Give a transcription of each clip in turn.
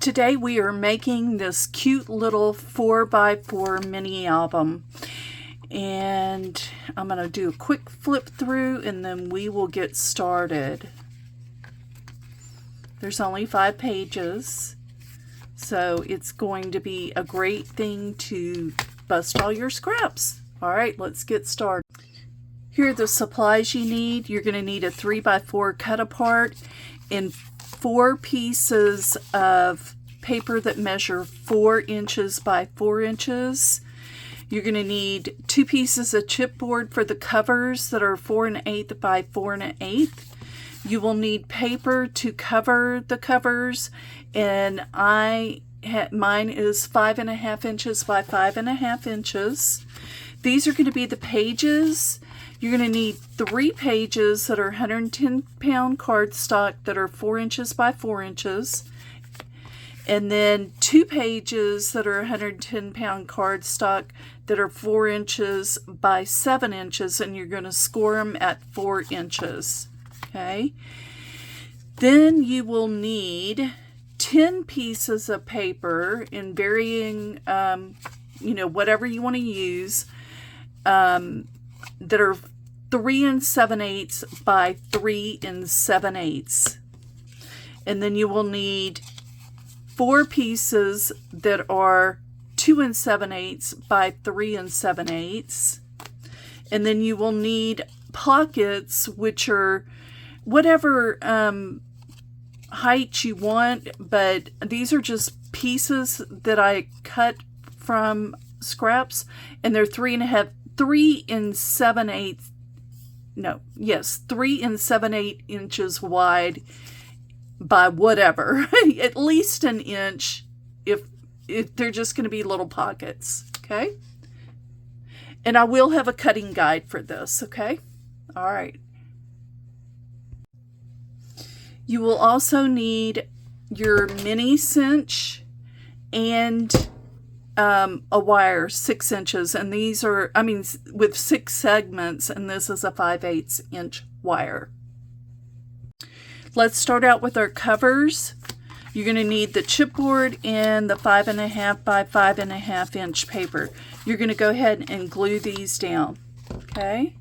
Today we are making this cute little 4x4 mini album, and I'm going to do a quick flip through and then we will get started. There's only 5 pages, so it's going to be a great thing to bust all your scraps. Alright, let's get started. Here are the supplies you need. You're going to need a 3x4 cut apart and 4 pieces of paper that measure 4 inches by 4 inches. You're going to need 2 pieces of chipboard for the covers that are 4 1/8 by 4 1/8. You will need paper to cover the covers, and mine is 5 1/2 inches by 5 1/2 inches. These are going to be the pages. You're going to need 3 pages that are 110-pound cardstock that are 4 inches by 4 inches. And then 2 pages that are 110-pound cardstock that are 4 inches by 7 inches. And you're going to score them at 4 inches. Okay. Then you will need 10 pieces of paper in varying, whatever you want to use. That are 3 7/8 by 3 7/8. And then you will need 4 pieces that are 2 7/8 by 3 7/8. And then you will need pockets, which are whatever height you want, but these are just pieces that I cut from scraps, and they're 3 7/8 inches wide by whatever, at least an inch if they're just going to be little pockets, okay? And I will have a cutting guide for this, okay? All right. You will also need your mini cinch and a wire 6 inches, and these are, with 6 segments, and this is a 5/8 inch wire. Let's start out with our covers. You're going to need the chipboard and the 5 1/2 by 5 1/2 inch paper. You're going to go ahead and glue these down. Okay?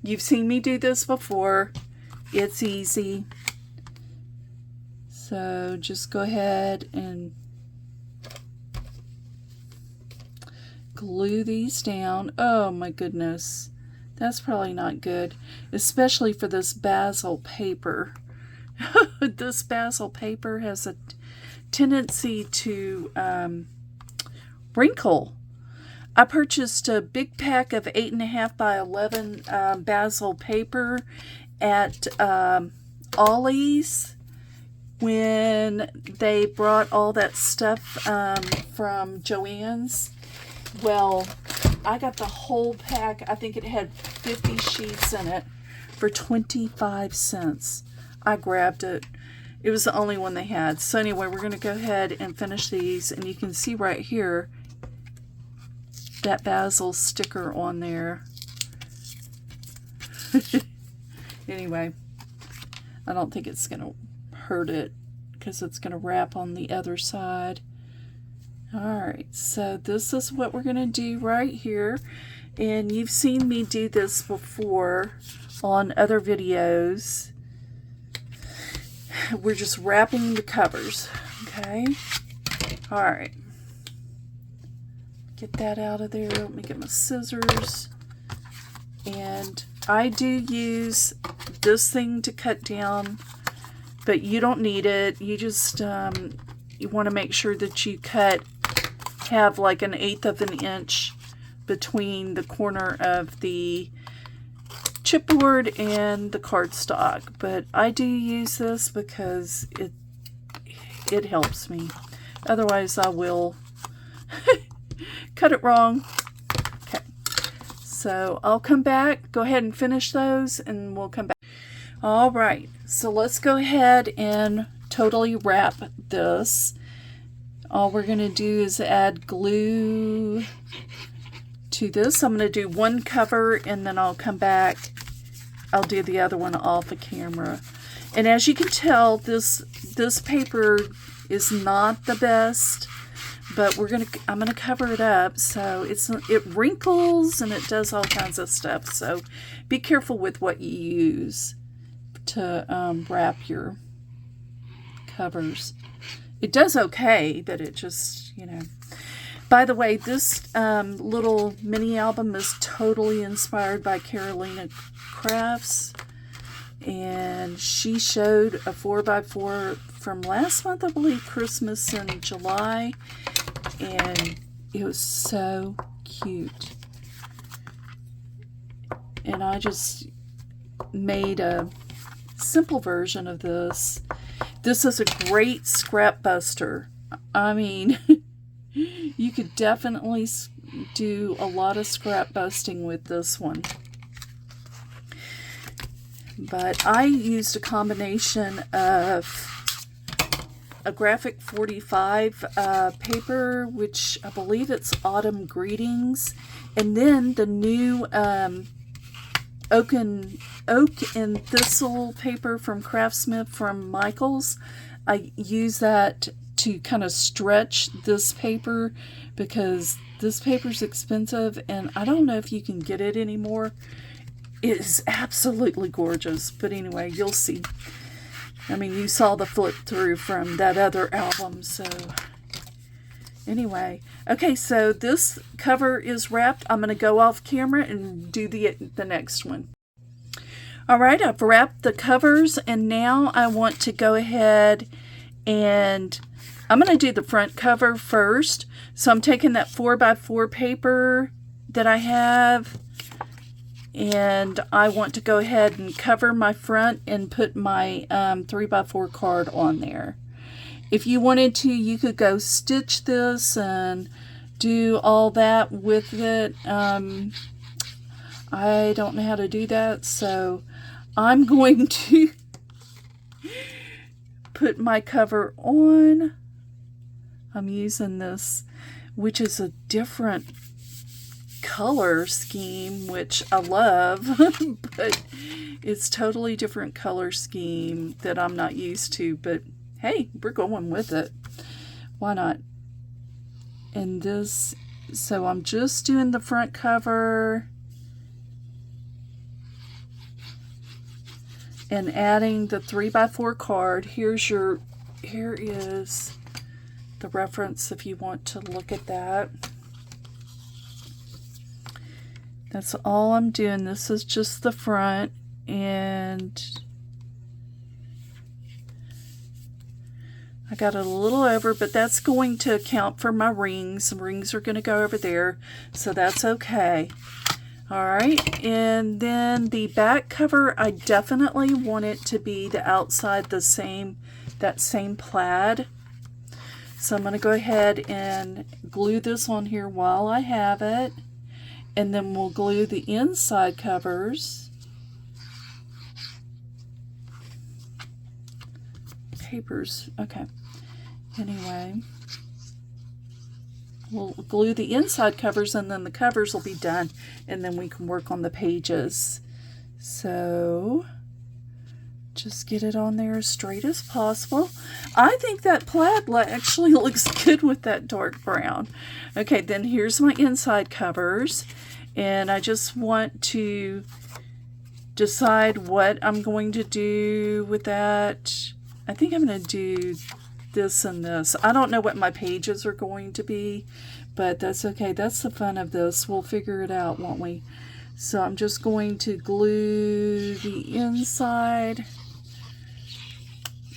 You've seen me do this before. It's easy. So just go ahead and glue these down. Oh my goodness, that's probably not good, especially for this basil paper. This basil paper has a tendency to wrinkle. I purchased a big pack of 8 1/2 by 11 basil paper at Ollie's when they brought all that stuff from Joann's. Well, I got the whole pack. I think it had 50 sheets in it for 25 cents. I grabbed it. It was the only one they had. So anyway, we're going to go ahead and finish these. And you can see right here that basil sticker on there. Anyway, I don't think it's going to hurt it because it's going to wrap on the other side. Alright, so this is what we're going to do right here, and you've seen me do this before on other videos. We're just wrapping the covers, okay? Alright, get that out of there. Let me get my scissors, and I do use this thing to cut down, but you don't need it. You just you want to make sure that you have like 1/8 of an inch between the corner of the chipboard and the cardstock. But I do use this because it helps me. Otherwise I will cut it wrong. Okay, so I'll come back, go ahead and finish those, and we'll come back. All right, so let's go ahead and totally wrap this. All we're going to do is add glue to this. I'm going to do one cover, and then I'll come back. I'll do the other one off the camera. And as you can tell, this paper is not the best, but I'm gonna cover it up so it wrinkles and it does all kinds of stuff. So be careful with what you use to wrap your covers. It does okay, but it just, you know. By the way, this little mini album is totally inspired by Carolina Crafts. And she showed a 4x4 from last month, I believe, Christmas in July. And it was so cute. And I just made a simple version of this. This is a great scrap buster. I mean, you could definitely do a lot of scrap busting with this one. But I used a combination of a graphic 45 paper, which I believe it's Autumn Greetings, and then the new oak and thistle paper from Craftsmith from Michaels. I use that to kind of stretch this paper because this paper's expensive and I don't know if you can get it anymore. It is absolutely gorgeous, but anyway, you'll see. I mean, you saw the flip through from that other album, so anyway. Okay, so this cover is wrapped. I'm going to go off camera and do the next one. All right, I've wrapped the covers, and now I want to go ahead and I'm going to do the front cover first. So I'm taking that 4x4 paper that I have, and I want to go ahead and cover my front and put my 3x4 card on there. If you wanted to, you could go stitch this and do all that with it. I don't know how to do that, so I'm going to put my cover on. I'm using this, which is a different color scheme, which I love, but it's totally different color scheme that I'm not used to, but hey, we're going with it. Why not? And this, so I'm just doing the front cover and adding the 3x4 card. Here is the reference if you want to look at that. That's all I'm doing. This is just the front, and I got it a little over, but that's going to account for my rings. The rings are going to go over there, so that's okay. All right, and then the back cover, I definitely want it to be the outside that same plaid. So I'm going to go ahead and glue this on here while I have it. And then we'll glue the inside covers. Papers, okay. Anyway, we'll glue the inside covers and then the covers will be done. And then we can work on the pages. So just get it on there as straight as possible. I think that plaid actually looks good with that dark brown. Okay, then here's my inside covers. And I just want to decide what I'm going to do with that. I think I'm going to do this and this. I don't know what my pages are going to be, but that's okay. That's the fun of this. We'll figure it out, won't we? So I'm just going to glue the inside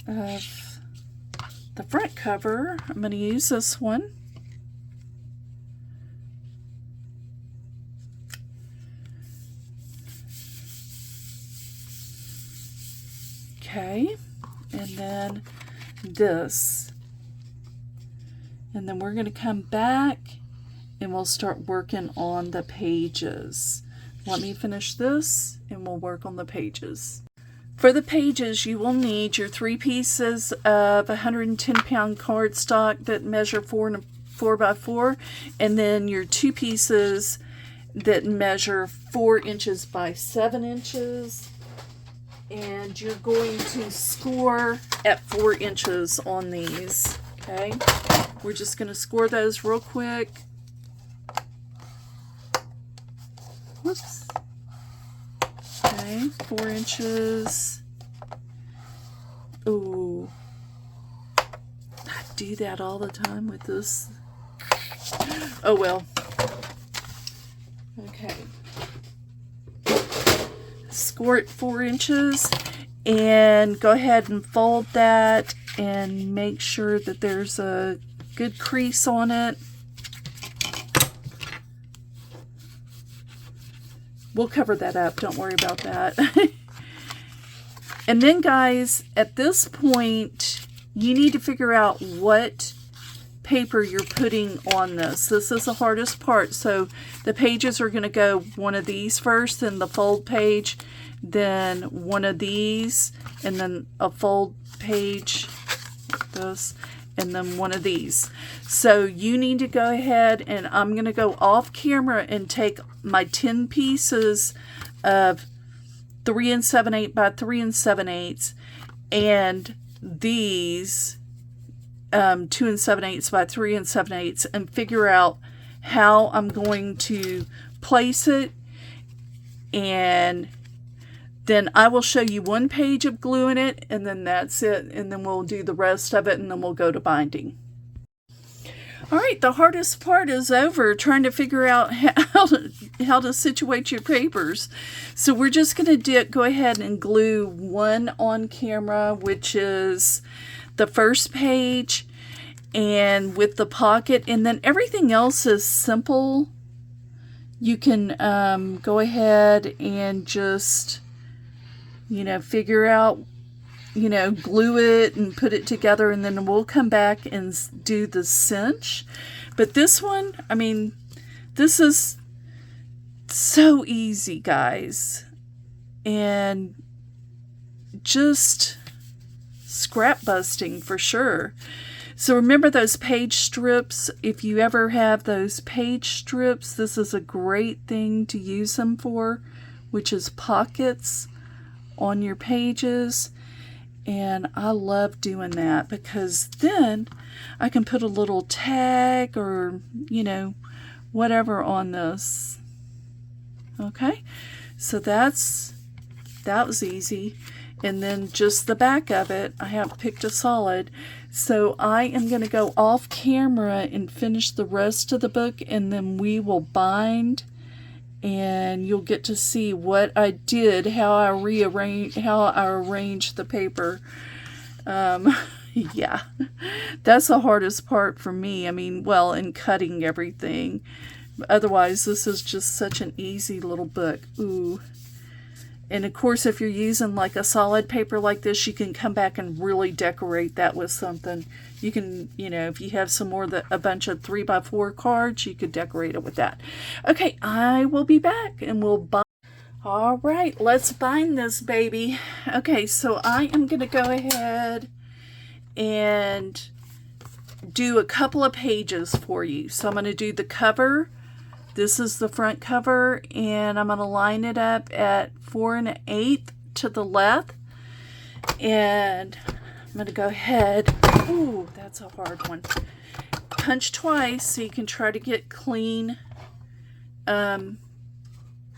of the front cover. I'm going to use this one. Okay, and then this. And then we're going to come back and we'll start working on the pages. Let me finish this and we'll work on the pages. For the pages, you will need your 3 pieces of 110-pound cardstock that measure 4x4, and then your 2 pieces that measure 4 inches by 7 inches. And you're going to score at 4 inches on these, okay? We're just going to score those real quick. Whoops. Okay, 4 inches. Ooh. I do that all the time with this. Oh well. Okay. Score it 4 inches and go ahead and fold that and make sure that there's a good crease on it. We'll cover that up, don't worry about that. And then guys, at this point you need to figure out what paper you're putting on this. This is the hardest part. So the pages are going to go one of these first, then the fold page, then one of these, and then a fold page, this, and then one of these. So you need to go ahead, and I'm going to go off camera and take my 10 pieces of 3 7/8 by 3 7/8 and these 2 7/8 by 3 7/8 and figure out how I'm going to place it, and then I will show you one page of gluing it, and then that's it, and then we'll do the rest of it, and then we'll go to binding. Alright, the hardest part is over, trying to figure out how to situate your papers. So we're just going to go ahead and glue one on camera, which is the first page, and with the pocket, and then everything else is simple. You can go ahead and just, figure out, glue it and put it together, and then we'll come back and do the cinch. But this one, this is so easy, guys, and just scrap busting for sure. So remember those page strips. If you ever have those page strips, this is a great thing to use them for, which is pockets on your pages. And I love doing that because then I can put a little tag or, whatever on this. Okay, so that was easy. And then just the back of it, I have picked a solid. So I am going to go off camera and finish the rest of the book, and then we will bind, and you'll get to see what I did, how I arranged the paper. Yeah, that's the hardest part for me. In cutting everything. Otherwise, this is just such an easy little book. Ooh. And of course, if you're using like a solid paper like this, you can come back and really decorate that with something. You can, if you have a bunch of 3x4 cards, you could decorate it with that. Okay, I will be back and we'll bind. All right, let's bind this baby. Okay, so I am going to go ahead and do a couple of pages for you. So I'm going to do the cover. This is the front cover, and I'm going to line it up at 4 1/8 to the left. And I'm going to go ahead. Ooh, that's a hard one. Punch twice so you can try to get clean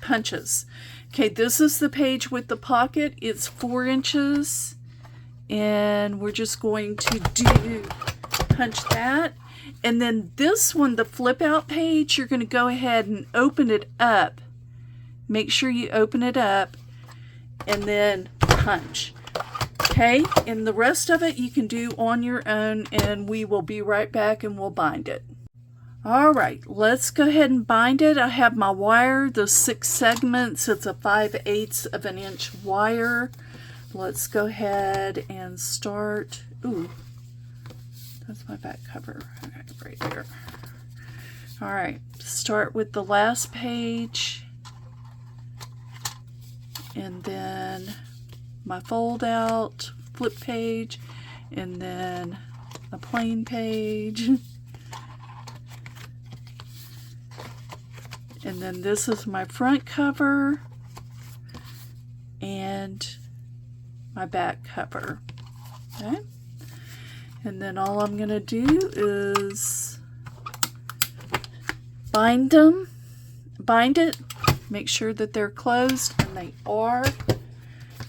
punches. Okay, this is the page with the pocket. It's 4 inches, and we're just going to punch that. And then this one, the flip out page, you're going to go ahead and open it up. Make sure you open it up and then punch. Okay, and the rest of it you can do on your own, and we will be right back and we'll bind it. All right, let's go ahead and bind it. I have my wire, the 6 segments. It's a 5/8 of an inch wire. Let's go ahead and start. Ooh. That's my back cover. Okay, right there. All right, start with the last page, and then my fold out flip page, and then a plain page, and then this is my front cover, and my back cover. Okay, and then all I'm going to do is bind it, make sure that they're closed, and they are.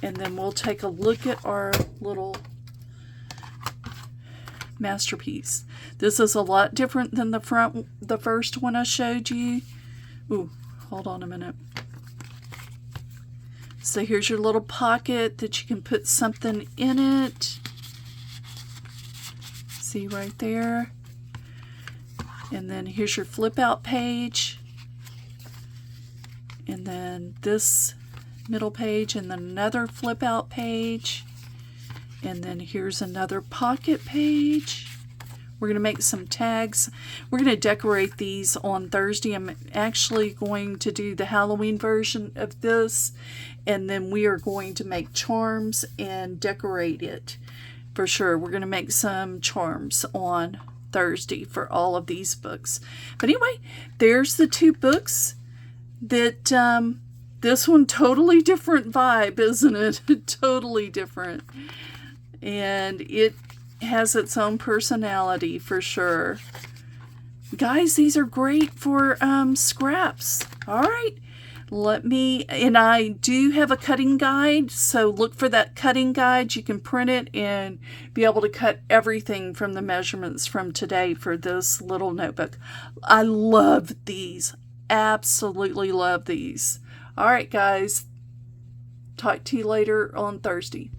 And then we'll take a look at our little masterpiece. This is a lot different than the first one I showed you. Ooh, hold on a minute. So here's your little pocket that you can put something in it. See right there? And then here's your flip out page. And then this middle page, and then another flip out page, and then here's another pocket page. We're going to make some tags. We're going to decorate these on Thursday. I'm actually going to do the Halloween version of this, and then we are going to make charms and decorate it for sure. We're going to make some charms on Thursday for all of these books. But anyway, there's the two books that this one, totally different vibe, isn't it? Totally different. And it has its own personality for sure. Guys, these are great for scraps. All right. And I do have a cutting guide, so look for that cutting guide. You can print it and be able to cut everything from the measurements from today for this little notebook. I love these. Absolutely love these. All right, guys. Talk to you later on Thursday.